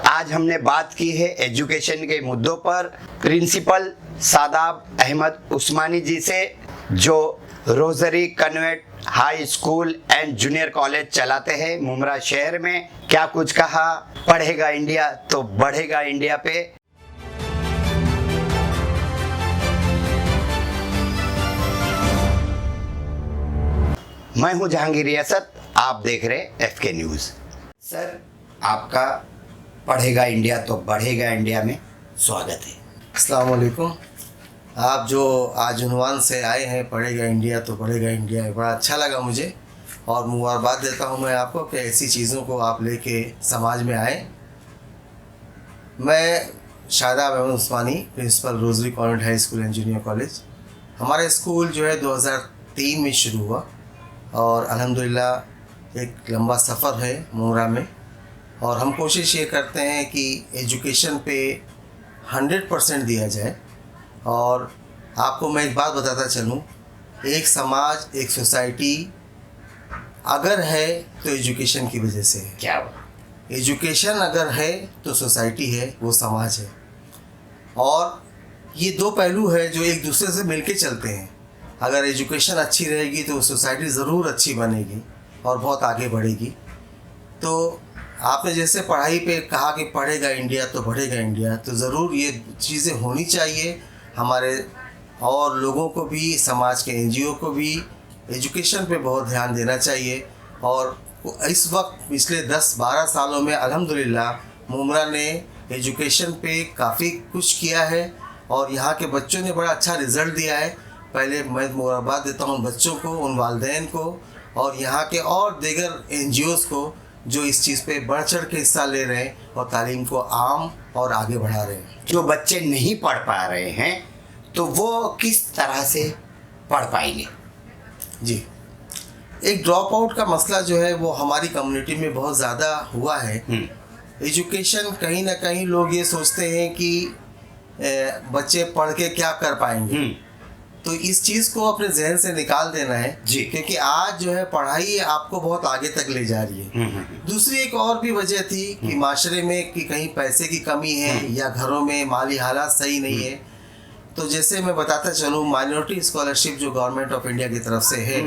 आज हमने बात की है एजुकेशन के मुद्दों पर प्रिंसिपल शादाब अहमद उस्मानी जी से, जो rosary convent high School and Junior college चलाते हैं मुमरा शहर में। क्या कुछ कहा, पढ़ेगा इंडिया तो बढ़ेगा इंडिया पे। मैं हूं जहांगीर रियासत, आप देख रहे FK न्यूज। सर, आपका पढ़ेगा इंडिया तो बढ़ेगा इंडिया में स्वागत है। अस्सलाम वालेकुम। आप जो आज उन्वान से आए हैं, पढ़ेगा इंडिया तो बढ़ेगा इंडिया, बड़ा अच्छा लगा मुझे और मुबारकबाद देता हूं मैं आपको कि ऐसी चीज़ों को आप लेके समाज में आए। मैं Shadab Ahmed Usmani, principal Rosary Convent High School and Junior College. हमारे स्कूल जो है 2003 में शुरू हुआ और अल्हम्दुलिल्लाह एक लंबा सफ़र है मुमरा में, और हम कोशिश ये करते हैं कि एजुकेशन पे 100% दिया जाए। और आपको मैं एक बात बताता चलूँ, एक समाज, एक सोसाइटी अगर है तो एजुकेशन की वजह से है। क्या एजुकेशन अगर है तो सोसाइटी है, वो समाज है। और ये दो पहलू है जो एक दूसरे से मिलके चलते हैं। अगर एजुकेशन अच्छी रहेगी तो सोसाइटी ज़रूर अच्छी बनेगी और बहुत आगे बढ़ेगी। तो आपने जैसे पढ़ाई पे कहा कि पढ़ेगा इंडिया तो बढ़ेगा इंडिया, तो ज़रूर ये चीज़ें होनी चाहिए हमारे और लोगों को भी, समाज के NGO को भी एजुकेशन पे बहुत ध्यान देना चाहिए। और इस वक्त पिछले 10-12 सालों में अल्हम्दुलिल्लाह मुमरा ने एजुकेशन पे काफ़ी कुछ किया है और यहाँ के बच्चों ने बड़ा अच्छा रिज़ल्ट दिया है। पहले मैं मुबारकबाद देता हूँ उन बच्चों को, उन वालिदैन को और यहाँ के और दीगर NGOs को जो इस चीज़ पे बढ़ चढ़ के हिस्सा ले रहे हैं और तालीम को आम और आगे बढ़ा रहे हैं। जो बच्चे नहीं पढ़ पा रहे हैं तो वो किस तरह से पढ़ पाएंगे? जी, एक ड्रॉप आउट का मसला जो है वो हमारी कम्युनिटी में बहुत ज़्यादा हुआ है। एजुकेशन कहीं ना कहीं लोग ये सोचते हैं कि बच्चे पढ़ के क्या कर पाएंगे, तो इस चीज़ को अपने जहन से निकाल देना है जी, क्योंकि आज जो है पढ़ाई आपको बहुत आगे तक ले जा रही है। दूसरी एक और भी वजह थी कि माशरे में कि कहीं पैसे की कमी है या घरों में माली हालात सही नहीं है। तो जैसे मैं बताता चलूँ, माइनॉरिटी स्कॉलरशिप जो गवर्नमेंट ऑफ इंडिया की तरफ से है,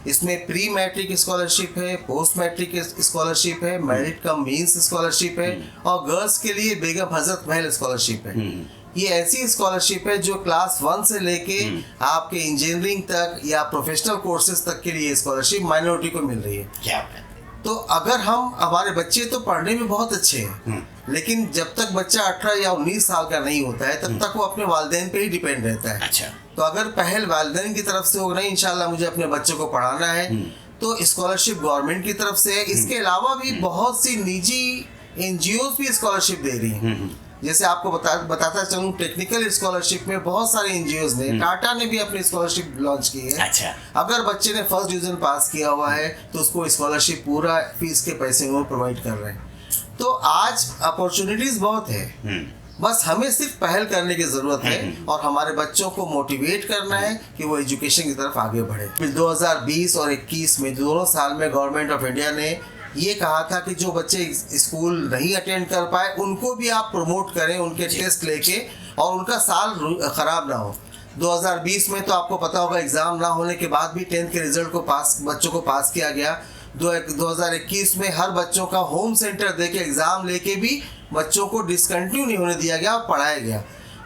इसमें प्री मैट्रिक स्कॉलरशिप है, पोस्ट मैट्रिक स्कॉलरशिप है, मेरिट कम मीन्स स्कॉलरशिप है और गर्ल्स के लिए बेगम हजरत महल स्कॉलरशिप है। ये ऐसी स्कॉलरशिप है जो क्लास 1 से लेके आपके इंजीनियरिंग तक या प्रोफेशनल कोर्सेज तक के लिए स्कॉलरशिप माइनॉरिटी को मिल रही है। क्या? तो अगर हमारे बच्चे तो पढ़ने में बहुत अच्छे हैं, लेकिन जब तक बच्चा 18 या 19 साल का नहीं होता है तब तक वो अपने वालिदैन पे ही डिपेंड रहता है। अच्छा। तो अगर पहल वालिदैन की तरफ से हो, नहीं इंशाल्लाह मुझे अपने बच्चों को पढ़ाना है, तो स्कॉलरशिप गवर्नमेंट की तरफ से है। इसके अलावा भी बहुत सी निजी NGOs भी स्कॉलरशिप दे रही हैं। जैसे आपको बताता चलूँ, टेक्निकल स्कॉलरशिप में बहुत सारे NGOs ने, टाटा ने भी अपनी स्कॉलरशिप लॉन्च की है। अच्छा। अगर बच्चे ने फर्स्ट डिवीजन पास किया हुआ है तो उसको स्कॉलरशिप पूरा फीस के पैसे वो प्रोवाइड कर रहे हैं। तो आज अपॉर्चुनिटीज बहुत है, बस हमें सिर्फ पहल करने की ज़रूरत है और हमारे बच्चों को मोटिवेट करना है कि वो एजुकेशन की तरफ आगे बढ़े। फिर 2020 और 21 में दोनों साल में गवर्नमेंट ऑफ इंडिया ने ये कहा था कि जो बच्चे स्कूल नहीं अटेंड कर पाए उनको भी आप प्रमोट करें, उनके टेस्ट लेके, और उनका साल ख़राब ना हो। 2020 में तो आपको पता होगा एग्ज़ाम ना होने के बाद भी 10th के रिज़ल्ट को बच्चों को पास किया गया। 2021 में हर बच्चों का होम सेंटर देके एग्ज़ाम लेके भी बच्चों को डिसकंटिन्यू नहीं होने दिया गया और पढ़ाया गया।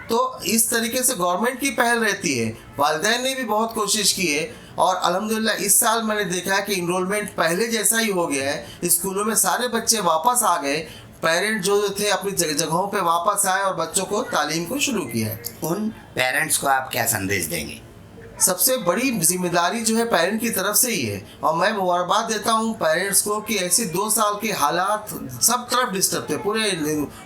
तो इस तरीके से गवर्नमेंट की पहल रहती है। वालिदैन ने भी बहुत कोशिश की है और अल्हम्दुलिल्लाह इस साल मैंने देखा है कि इनरोलमेंट पहले जैसा ही हो गया है। स्कूलों में सारे बच्चे वापस आ गए, पेरेंट जो थे अपनी जगहों पे वापस आए और बच्चों को तालीम को शुरू किया है। उन पेरेंट्स को आप क्या संदेश देंगे? सबसे बड़ी जिम्मेदारी जो है पेरेंट की तरफ से ही है और मैं मुबारकबाद देता हूँ पेरेंट्स को कि ऐसे 2 साल के हालात सब तरफ डिस्टर्ब थे, पूरे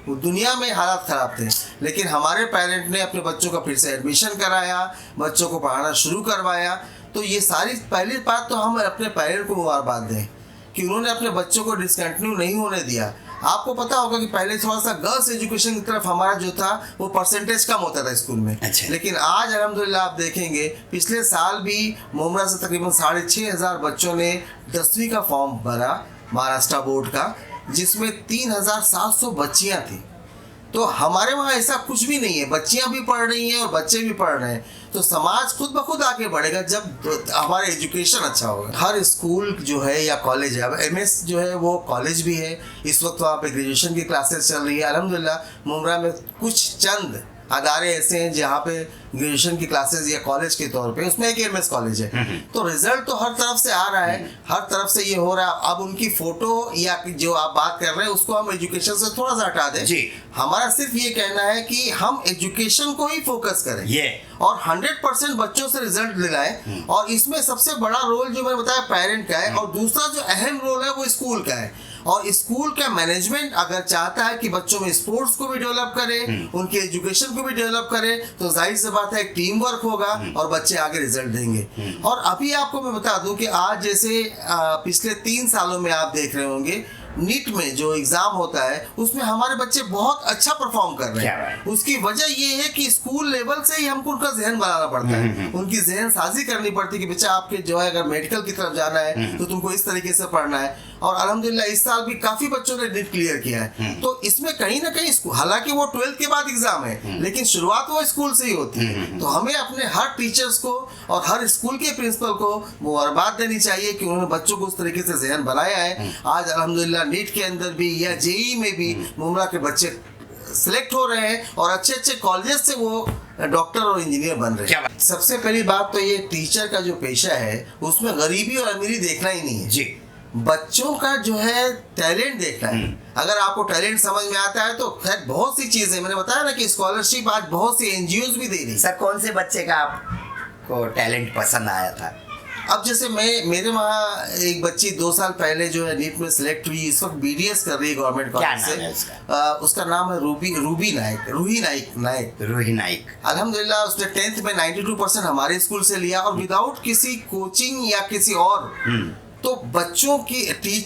दुनिया में हालात ख़राब थे, लेकिन हमारे पेरेंट ने अपने बच्चों का फिर से एडमिशन कराया, बच्चों को पढ़ाना शुरू करवाया। तो ये सारी पहली बात तो हम अपने पेरेंट को मुबारकबाद दें कि उन्होंने अपने बच्चों को डिसकंटिन्यू नहीं होने दिया। आपको पता होगा कि पहले थोड़ा सा गर्ल्स एजुकेशन की तरफ हमारा जो था वो परसेंटेज कम होता था स्कूल में। अच्छा। लेकिन आज अल्हम्दुलिल्लाह आप देखेंगे पिछले साल भी मुमरा से तकरीबन 6,500 बच्चों ने 10वीं का फॉर्म भरा महाराष्ट्र बोर्ड का, जिसमें 3700 बच्चियां थी। तो हमारे वहाँ ऐसा कुछ भी नहीं है, बच्चियां भी पढ़ रही हैं और बच्चे भी पढ़ रहे हैं। तो समाज खुद ब खुद आगे बढ़ेगा जब हमारा एजुकेशन अच्छा होगा। हर स्कूल जो है या कॉलेज है, अब एमएस जो है वो कॉलेज भी है, इस वक्त वहाँ पे ग्रेजुएशन की क्लासेस चल रही है। अल्हम्दुलिल्लाह मुमरा में कुछ चंद अदारे ऐसे हैं जहाँ पे ग्रेजुएशन की क्लासेस या कॉलेज के तौर पे, उसमें एक एमएस कॉलेज है। तो रिजल्ट तो हर तरफ से आ रहा है, हर तरफ से ये हो रहा है। अब उनकी फोटो या जो आप बात कर रहे हैं उसको हम एजुकेशन से थोड़ा सा हटा दें। जी। हमारा सिर्फ ये कहना है कि हम एजुकेशन को ही फोकस करें ये और 100% बच्चों से रिजल्ट दिलाएं। और इसमें सबसे बड़ा रोल जो मैंने बताया पेरेंट का है, और दूसरा जो अहम रोल है वो स्कूल का है। और स्कूल का मैनेजमेंट अगर चाहता है कि बच्चों में स्पोर्ट्स को भी डेवलप करे, उनकी एजुकेशन को भी डेवलप करे, तो जाहिर सी बात है टीम वर्क होगा और बच्चे आगे रिजल्ट देंगे। और अभी आपको मैं बता दूं कि आज जैसे पिछले 3 सालों में आप देख रहे होंगे नीट में जो एग्जाम होता है उसमें हमारे बच्चे बहुत अच्छा परफॉर्म कर रहे हैं। उसकी वजह ये है कि स्कूल लेवल से ही हमको उनका जहन बनाना पड़ता है, उनकी जहन साजी करनी पड़ती है कि बच्चा आपके जो है अगर मेडिकल की तरफ जाना है तो तुमको इस तरीके से पढ़ना है। और अल्हम्दुलिल्लाह इस साल भी काफी बच्चों ने नीट क्लियर किया है। तो इसमें कहीं ना कहीं हालांकि वो 12th के बाद एग्जाम है, लेकिन शुरुआत वो स्कूल से ही होती है। तो हमें अपने हर टीचर्स को और हर स्कूल के प्रिंसिपल को मुबारकबाद देनी चाहिए कि उन्होंने बच्चों को उस तरीके से जहन बनाया है। आज अल्हम्दुलिल्लाह नीट के अंदर भी या जेईई में भी मुमरा के बच्चे सिलेक्ट हो रहे हैं और अच्छे अच्छे कॉलेजेस से वो डॉक्टर और इंजीनियर बन रहे हैं। सबसे पहली बात तो ये टीचर का जो पेशा है उसमें गरीबी और अमीरी देखना ही नहीं है जी, बच्चों का जो है टैलेंट देखना है। अगर आपको टैलेंट समझ में आता है तो खैर बहुत सी चीजें, मैंने बताया ना कि स्कॉलरशिप आज बहुत सी एनजीओज भी दे रही है। सर कौन से बच्चे का आपको टैलेंट पसंद आया था? अब जैसे मेरे वहाँ एक बच्ची 2 साल पहले जो है नीट में सिलेक्ट हुई, इस वक्त बीडीएस कर रही है गवर्नमेंट कॉलेज से। उसका नाम है रूही नाइक। अल्हम्दुलिल्लाह उसने 10th में 92% हमारे स्कूल से लिया और विदाउट किसी कोचिंग या किसी और। तो बच्चों की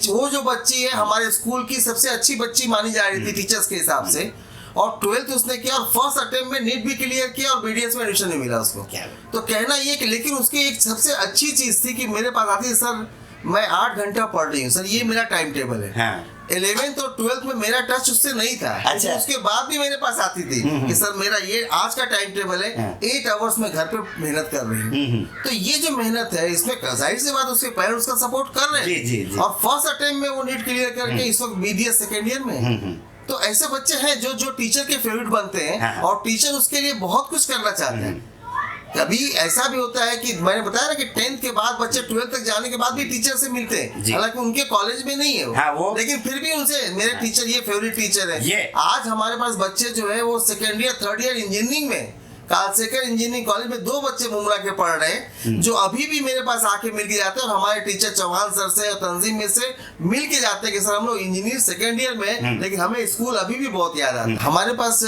वो जो बच्ची है हमारे स्कूल की सबसे अच्छी बच्ची मानी जा रही थी टीचर्स के हिसाब से, और 12th उसने किया और फर्स्ट अटेम्प्ट में नीट भी क्लियर किया और बीडीएस में एडमिशन नहीं मिला उसको। तो कहना ये कि लेकिन उसकी एक सबसे अच्छी चीज थी कि मेरे पास आती है सर मैं 8 घंटा पढ़ रही हूँ सर, ये मेरा टाइम टेबल है। हाँ। 11th और 12th में मेरा टच उससे नहीं था। अच्छा। उसके बाद भी मेरे पास आती थी कि सर मेरा ये आज का टाइम टेबल है, 8 आवर्स में घर पे मेहनत कर रही हूँ। तो ये जो मेहनत है इसमें जाहिर सी बात उसके पेरेंट्स का सपोर्ट कर रहे हैं। जी। और फर्स्ट अटेम्प्ट में वो नीट क्लियर करके इस वक्त बीडीएस सेकेंड ईयर में। तो ऐसे बच्चे हैं जो टीचर के फेवरेट बनते हैं। हाँ। और टीचर उसके लिए बहुत कुछ करना चाहते हैं। कभी ऐसा भी होता है कि मैंने बताया ना कि 10th के बाद बच्चे 12th तक जाने के बाद भी टीचर से मिलते हैं, हालांकि उनके कॉलेज में नहीं है वो। हाँ, वो लेकिन फिर भी उनसे मेरे टीचर ये फेवरेट टीचर है। आज हमारे पास बच्चे जो है वो 2nd year 3rd year engineering में कालसेकर इंजीनियरिंग कॉलेज में 2 बच्चे मुमरा के पढ़ रहे हैं जो अभी भी मेरे पास आके मिल के जाते हैं। और हमारे टीचर चौहान सर से और तंजीम में से मिल के जाते हैं कि सर हम लोग इंजीनियरिंग 2nd ईयर में, लेकिन हमें स्कूल अभी भी बहुत याद आता है। हमारे पास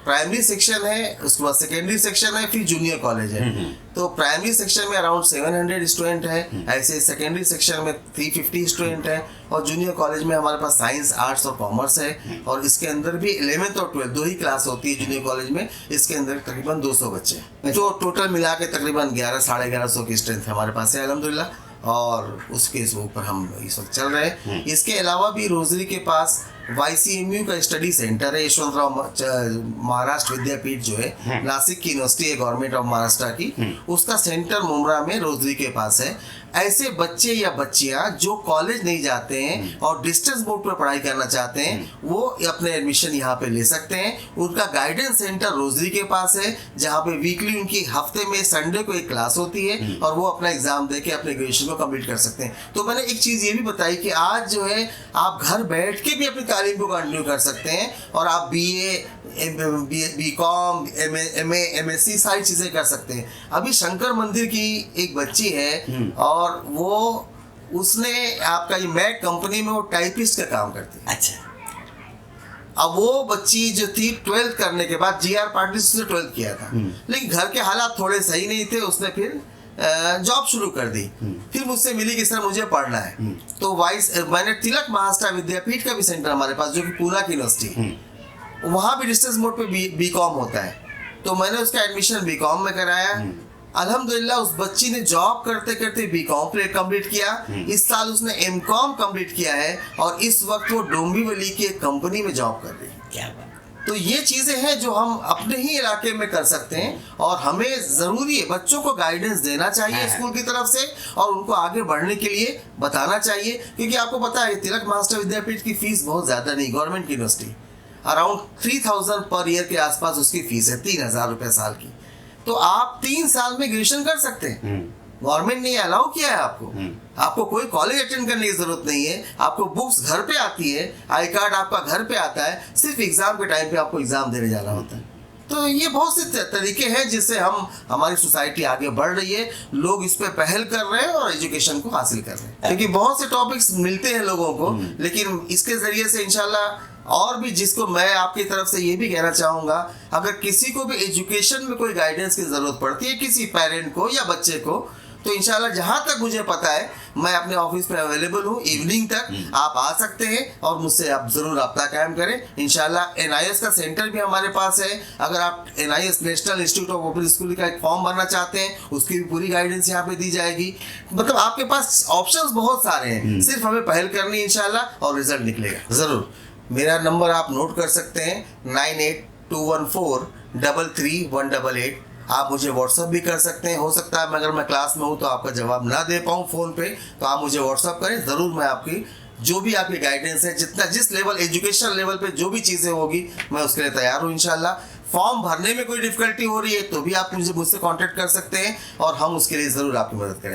प्राइमरी सेक्शन है, उसके बाद सेकेंडरी सेक्शन है, फिर जूनियर कॉलेज है। तो प्राइमरी सेक्शन में अराउंड 700 स्टूडेंट है, ऐसे सेकेंडरी सेक्शन में 350 स्टूडेंट है, और जूनियर कॉलेज में हमारे पास साइंस, आर्ट्स और कॉमर्स है। और इसके अंदर भी 11th और 12th 2 ही क्लास होती है जूनियर कॉलेज में। इसके अंदर तकरीबन 200 बच्चे, तो टोटल मिला के तकरीबन 1100-1150 की स्ट्रेंथ हमारे पास है अल्हम्दुलिल्लाह। और उसके ऊपर हम इस वक्त चल रहे हैं। इसके अलावा भी रोजरी के पास YCMU का स्टडी सेंटर है, यशवंतराव महाराष्ट्र विद्यापीठ जो है, नासिक की यूनिवर्सिटी है गवर्नमेंट ऑफ महाराष्ट्र की, उसका सेंटर मुमरा में रोजरी के पास है। ऐसे बच्चे या बच्चियां जो कॉलेज नहीं जाते हैं और डिस्टेंस बोर्ड पर पढ़ाई करना चाहते हैं वो अपने एडमिशन यहाँ पे ले सकते हैं। उनका गाइडेंस सेंटर रोजरी के पास है, जहाँ पे वीकली उनकी हफ्ते में संडे को एक क्लास होती है और वो अपना एग्जाम दे के अपने ग्रेजुएशन को कंप्लीट कर सकते हैं। तो मैंने एक चीज़ ये भी बताई कि आज जो है आप घर बैठ के भी अपनी तालीम को कंटिन्यू कर सकते हैं और आप BA, BCom, MA, MSc सारी चीज़ें कर सकते हैं। अभी शंकर मंदिर की एक बच्ची है और वो उसने आपका ये मैक कंपनी में वो टाइपिस्ट का काम करती है। अच्छा। अब वो बच्ची जो थी 12th करने के बाद GR पाटिल से 12th किया था, लेकिन घर के हालात थोड़े सही नहीं थे, उसने फिर जॉब शुरू कर दी। फिर मुझसे मिली कि सर मुझे पढ़ना है। तो मैंने तिलक महाराष्ट्र विद्यापीठ का भी सेंटर हमारे पास जो कि पूना की यूनिवर्सिटी, वहाँ भी डिस्टेंस मोड पे BCom होता है, तो मैंने उसका एडमिशन BCom में कराया अल्हम्दुलिल्लाह उस बच्ची ने जॉब करते करते बीकॉम कंप्लीट किया। इस साल उसने एमकॉम कंप्लीट किया है और इस वक्त वो डोंबिवली की एक कंपनी में जॉब कर रही है। क्या बात। तो ये चीज़ें हैं जो हम अपने ही इलाके में कर सकते हैं और हमें ज़रूरी है बच्चों को गाइडेंस देना चाहिए स्कूल की तरफ से और उनको आगे बढ़ने के लिए बताना चाहिए, क्योंकि आपको पता है तिलक मास्टर विद्यापीठ की फीस बहुत ज़्यादा नहीं, government university around 3000 per year के आसपास उसकी फीस है, 3000 रुपये साल की। तो आप 3 साल में ग्रेजुएशन कर सकते हैं। गवर्नमेंट ने अलाउ किया है आपको कोई कॉलेज अटेंड करने की जरूरत नहीं है, आपको बुक्स घर पे आती है, आई कार्ड आपका घर पे आता है, सिर्फ एग्जाम के टाइम पे आपको एग्जाम देने जाना होता है। तो ये बहुत से तरीके हैं जिससे हमारी सोसाइटी आगे बढ़ रही है, लोग इस पे पहल कर रहे हैं और एजुकेशन को हासिल कर रहे हैं, क्योंकि बहुत से टॉपिक्स मिलते हैं लोगों को, लेकिन इसके जरिए से इंशाल्लाह और भी जिसको मैं आपकी तरफ से ये भी कहना चाहूँगा, अगर किसी को भी एजुकेशन में कोई गाइडेंस की ज़रूरत पड़ती है किसी पेरेंट को या बच्चे को, तो इंशाल्लाह जहाँ तक मुझे पता है मैं अपने ऑफिस पे अवेलेबल हूँ, इवनिंग तक आप आ सकते हैं और मुझसे आप ज़रूर रब्ता कायम करें। इंशाल्लाह NIS का सेंटर भी हमारे पास है, अगर आप NIS national institute of open school का एक फॉर्म भरना चाहते हैं उसकी भी पूरी गाइडेंस यहाँ पे दी जाएगी। मतलब आपके पास ऑप्शंस बहुत सारे हैं, सिर्फ हमें पहल करनी है इंशाल्लाह और रिजल्ट निकलेगा ज़रूर। मेरा नंबर आप नोट कर सकते हैं 9821433188। आप मुझे व्हाट्सअप भी कर सकते हैं, हो सकता है अगर मैं क्लास में हूँ तो आपका जवाब ना दे पाऊँ फ़ोन पे, तो आप मुझे व्हाट्सअप करें, ज़रूर मैं आपकी जो भी आपकी गाइडेंस है, जिस लेवल एजुकेशन लेवल पे जो भी चीज़ें होगी मैं उसके लिए तैयार हूँ इंशाल्लाह। फॉर्म भरने में कोई डिफ़िकल्टी हो रही है तो भी आप मुझसे कांटेक्ट कर सकते हैं और हम उसके लिए ज़रूर आपकी मदद करें।